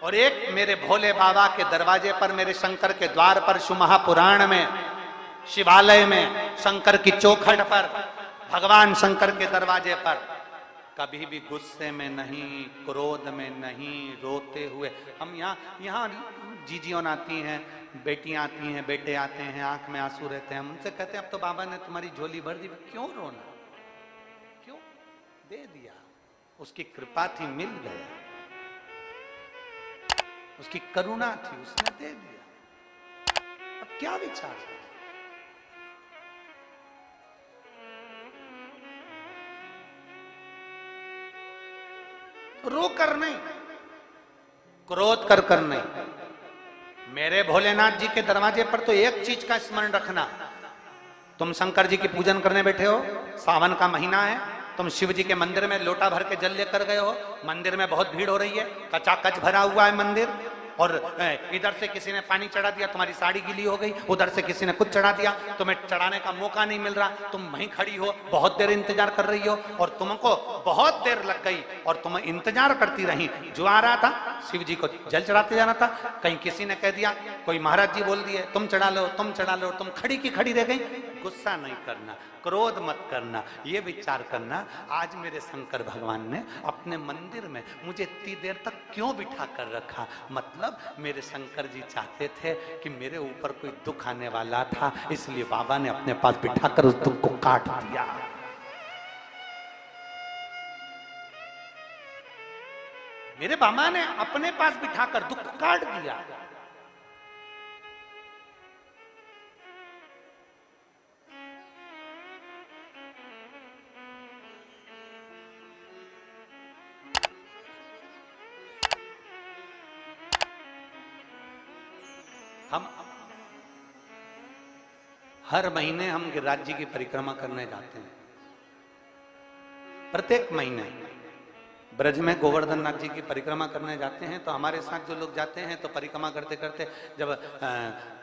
और एक मेरे भोले बाबा के दरवाजे पर, मेरे शंकर के द्वार पर, महापुराण में, शिवालय में, शंकर की चौखट पर, भगवान शंकर के दरवाजे पर कभी भी गुस्से में नहीं, क्रोध में नहीं, रोते हुए हम यहाँ जीजियों आती हैं, बेटियां आती हैं, बेटे आते हैं, आंख में आंसू रहते हैं, हम उनसे कहते हैं अब तो बाबा ने तुम्हारी झोली भर दी, क्यों रोना, क्यों, दे दिया, उसकी कृपा थी, मिल गया, उसकी करुणा थी, उसने दे दिया, अब क्या विचार है? रो कर नहीं, क्रोध कर नहीं। मेरे भोलेनाथ जी के दरवाजे पर तो एक चीज का स्मरण रखना, तुम शंकर जी की पूजन करने बैठे हो, सावन का महीना है, तुम शिव जी के मंदिर में लोटा भर के जल लेकर गए हो, मंदिर में बहुत भीड़ हो रही है, कचाकच भरा हुआ है मंदिर, और इधर से किसी ने पानी चढ़ा दिया, तुम्हारी साड़ी गीली हो गई, उधर से किसी ने कुछ चढ़ा दिया, तुम्हें चढ़ाने का मौका नहीं मिल रहा, तुम वहीं खड़ी हो, बहुत देर इंतजार कर रही हो, और तुमको बहुत देर लग गई और तुम इंतजार करती रही। जो आ रहा था शिव जी को जल चढ़ाते जाना था, कहीं किसी ने कह दिया, कोई महाराज जी बोल दिए तुम चढ़ा लो, तुम चढ़ा लो, तुम खड़ी की खड़ी रह गई। गुस्सा नहीं करना, क्रोध मत करना, ये विचार करना आज मेरे शंकर भगवान ने अपने मंदिर में मुझे इतनी देर तक क्यों बिठा कर रखा। मतलब मेरे शंकर जी चाहते थे कि मेरे ऊपर कोई दुख आने वाला था, इसलिए बाबा ने अपने पास बिठाकर उस दुख को काट दिया। मेरे बाबा ने अपने पास बिठाकर दुख को काट दिया। हम हर महीने हम गिरिराज जी की परिक्रमा करने जाते हैं, प्रत्येक महीने ब्रज में गोवर्धन नाथ जी की परिक्रमा करने जाते हैं। तो हमारे साथ जो लोग जाते हैं तो परिक्रमा करते करते जब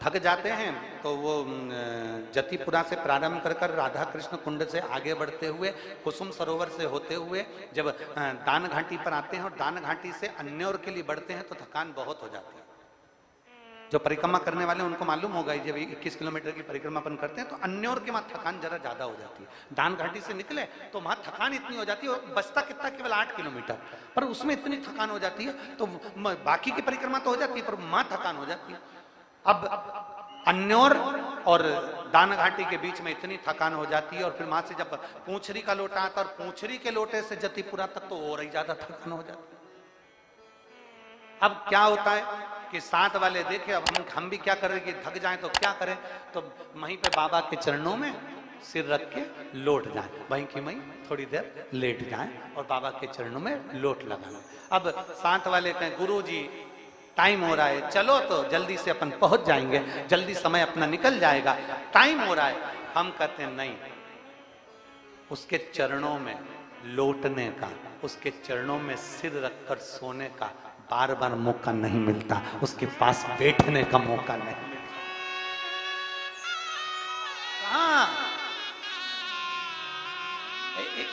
थक जाते हैं तो वो जतिपुरा से प्रारंभ कर राधा कृष्ण कुंड से आगे बढ़ते हुए कुसुम सरोवर से होते हुए जब दान घाटी पर आते हैं और दान घाटी से अन्योर के लिए बढ़ते हैं तो थकान बहुत हो जाती है। जो परिक्रमा करने वाले उनको मालूम होगा, जब 21 किलोमीटर की परिक्रमा अपन करते हैं तो अन्योर के वहां थकान जरा ज्यादा हो जाती है। दान घाटी से निकले तो वहां थकान इतनी हो जाती है, बचता कितना केवल 8 किलोमीटर, पर उसमें इतनी थकान हो जाती है तो बाकी की परिक्रमा तो हो जाती है पर वहां थकान हो जाती है। अब अन्योर और दान घाटी के बीच में इतनी थकान हो जाती है और फिर वहां से जब पूंछरी का लोटा आता और पूंछरी के लोटे से जतिपुरा तक तो और ही ज्यादा थकान हो जाती है। अब क्या होता है कि साथ वाले देखे, अब हम भी क्या करें कि थक जाएं तो क्या करें, तो वहीं पे बाबा के चरणों में सिर रख के लौट जाएं, वहीं की वहीं थोड़ी देर लेट जाएं और बाबा के चरणों में लोट लगा लें। अब साथ वाले कहें गुरु जी टाइम हो रहा है, चलो तो जल्दी से अपन पहुंच जाएंगे, जल्दी समय अपना निकल जाएगा, टाइम हो रहा है। हम कहते हैं नहीं, उसके चरणों में लौटने का, उसके चरणों में सिर रखकर सोने का बार बार मौका नहीं मिलता, उसके पास बैठने का मौका नहीं मिलता। हाँ,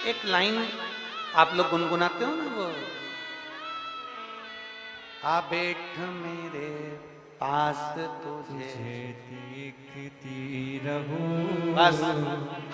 एक लाइन आप लोग गुनगुनाते हो ना, वो आ बैठ मेरे पास तुझे देखती रहूं। बस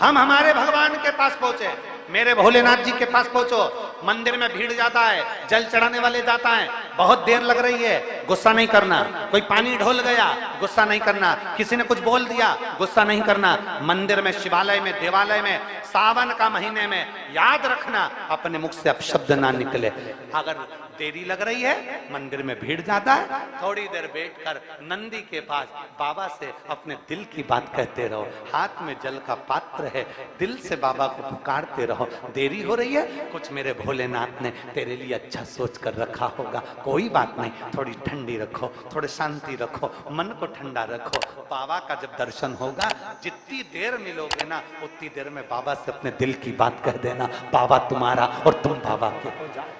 हम हमारे भगवान के पास पहुंचे, मेरे भोलेनाथ जी के पास पहुंचो। मंदिर में भीड़ जाता है, जल चढ़ाने वाले जाता है, बहुत देर लग रही है, गुस्सा नहीं करना। कोई पानी ढोल गया, गुस्सा नहीं करना। किसी ने कुछ बोल दिया, गुस्सा नहीं करना। मंदिर में, शिवालय में, देवालय में, सावन का महीने में याद रखना अपने मुख से अपशब्द ना निकले। अगर देरी लग रही है, मंदिर में भीड़ ज्यादा है, थोड़ी देर बैठकर नंदी के पास बाबा से अपने दिल की बात कहते रहो। हाथ में जल का पात्र है, दिल से बाबा को पुकारते रहो। देरी हो रही है, कुछ मेरे भोलेनाथ ने तेरे लिए अच्छा सोच कर रखा होगा, कोई बात नहीं, थोड़ी ठंडी रखो, थोड़ी शांति रखो, मन को ठंडा रखो। बाबा का जब दर्शन होगा, जितनी देर मिलोगे ना उतनी देर में बाबा से अपने दिल की बात कह देना, बाबा तुम्हारा और तुम बाबा के हो जाओ।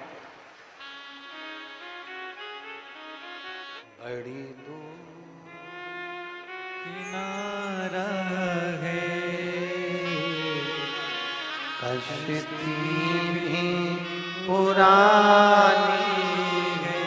बड़ी दूर किनारा है, कश्ती भी पुरानी है,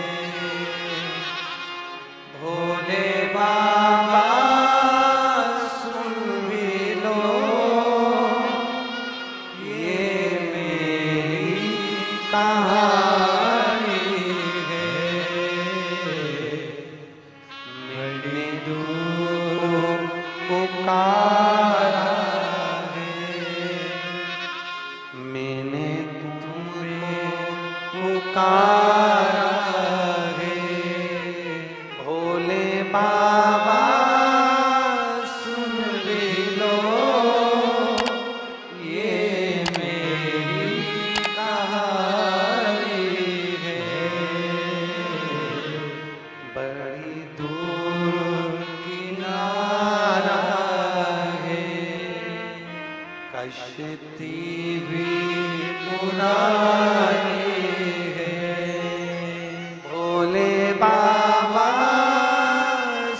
पावा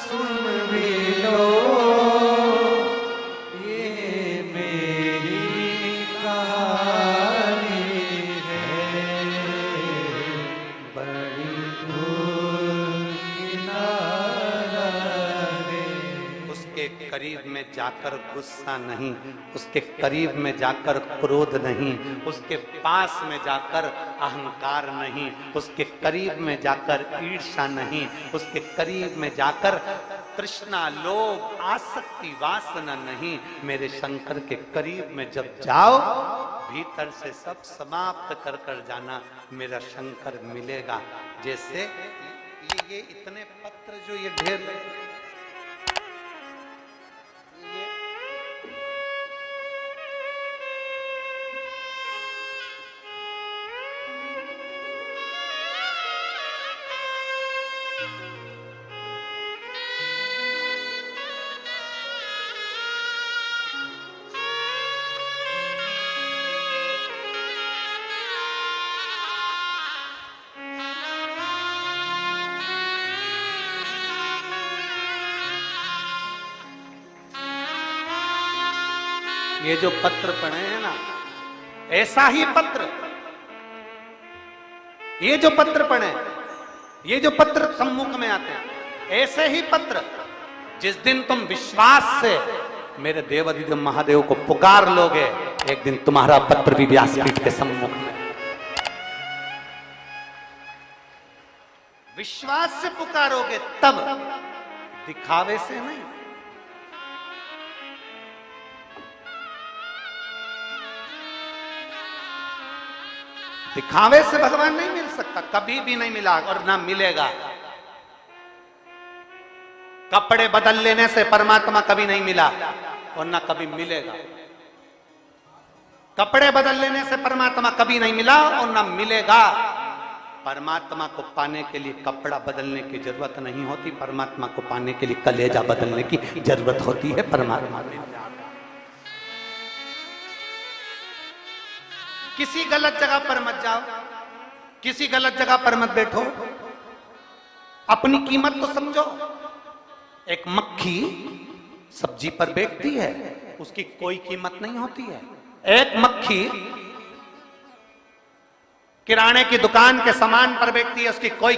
सुन भी लो, ये मेरी कहानी है, बड़ी दूर किनारा है। उसके करीब में जाकर गुस्सा नहीं, उसके करीब में जाकर क्रोध नहीं, उसके पास में जाकर अहंकार नहीं, उसके करीब में जाकर ईर्ष्या नहीं, उसके करीब में जाकर तृष्णा लोभ आसक्ति वासना नहीं। मेरे शंकर के करीब में जब जाओ, भीतर से सब समाप्त कर कर जाना, मेरा शंकर मिलेगा। जैसे ये इतने पत्र जो ये ढेर ये जो पत्र पढ़े हैं ना, ऐसा ही पत्र, ये जो पत्र पढ़े, ये जो पत्र सम्मुख में आते हैं, ऐसे ही पत्र जिस दिन तुम विश्वास से मेरे देवाधिदेव महादेव को पुकार लोगे, एक दिन तुम्हारा पत्र भी व्यासपीठ के सम्मुख में। विश्वास से पुकारोगे तब, दिखावे से नहीं। दिखावे से भगवान नहीं मिल सकता, कभी भी नहीं मिला और ना मिलेगा। कपड़े बदल लेने से परमात्मा कभी नहीं मिला और ना कभी मिलेगा। कपड़े बदल लेने से परमात्मा कभी नहीं मिला और ना मिलेगा। परमात्मा को पाने के लिए कपड़ा बदलने की जरूरत नहीं होती, परमात्मा को पाने के लिए कलेजा बदलने की जरूरत होती है। परमात्मा किसी गलत जगह पर मत जाओ, किसी गलत जगह पर मत बैठो, अपनी कीमत तो समझो। एक मक्खी सब्जी पर बैठती है, उसकी कोई कीमत नहीं होती है। एक मक्खी किराने की दुकान के सामान पर बैठती है, उसकी कोई